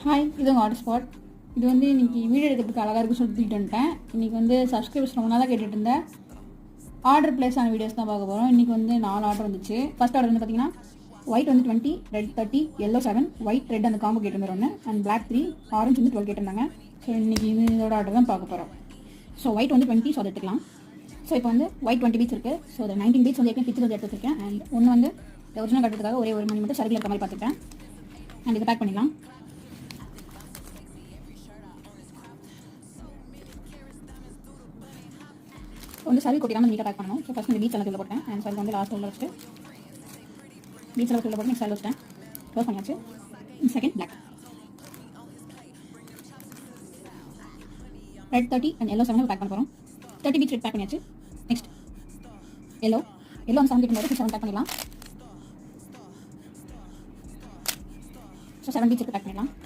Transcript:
Hi, இது உங்கள் order spot. இது வந்து இன்றைக்கி வீடியோ எடுக்கிறதுக்கு அழகாக இருக்குன்னு சொல்லிட்டு தூக்கிட்டு வந்துட்டேன். இன்றைக்கி வந்து சப்ஸ்கிரைபர்ஸ் ரொம்ப நாளாக கேட்டுட்டு இருந்தேன். ஆர்டர் பிளேஸ் ஆன வீடியோஸ் தான் பார்க்க போகிறோம். இன்றைக்கி வந்து 4 ஆர்டர் வந்துச்சு. ஃபஸ்ட் ஆர்டர் வந்து பார்த்தீங்கன்னா ஒயிட் வந்து 20, ரெட் 30, yellow 7, ஒயிட் ரெட் அந்த காம்போ கேட்டிருந்தார் ஒன்று, அண்ட் பிளாக் 3, ஆரஞ்சு வந்து 12 கேட்டிருந்தாங்க. ஸோ இன்றைக்கி இதோட ஆர்டர் தான் பார்க்க போகிறோம். ஸோ ஒயிட் வந்து 20, ஸோ அதை எடுத்துக்கலாம். ஸோ இப்போ வந்து ஒயிட் 20 பீட்ஸ் இருக்குது. ஸோ அது 19 பீட்ஸ் வந்து பிக்சர் வந்து எடுத்து வச்சிருக்கேன். அண்ட் ஒன்று வந்து ஒரிஜினல் கட்டுறதுக்காக ஒரே ஒரு மணி மட்டும் சர்க்கிள் இருக்க மாதிரி பார்த்துருக்கேன். அண்ட் இதை பேக் பண்ணிடலாம். வந்து சர்வி கொட்டி தான் நீட்டாக பேக் பண்ணணும். ஸோ ஃபஸ்ட் இந்த பீச் எல்லாம் போட்டேன். அண்ட் சர்வி வந்து லாஸ்ட் உள்ள வச்சுட்டு பீச் எல்லாம் போட்டு நெக்ஸ்ட் சைடில் வச்சுட்டேன். க்ளோஸ் பண்ணியாச்சு. Second block, red 30 and yellow 7 pack பண்ண போகிறோம். 30 பீச் ரெட் பேக் பண்ணியாச்சு. நெக்ஸ்ட் எல்லோ வந்து 7 கேட்கும் 7 பேக் பண்ணிடலாம். ஸோ 7 பீச் பேக் பண்ணிடலாம்.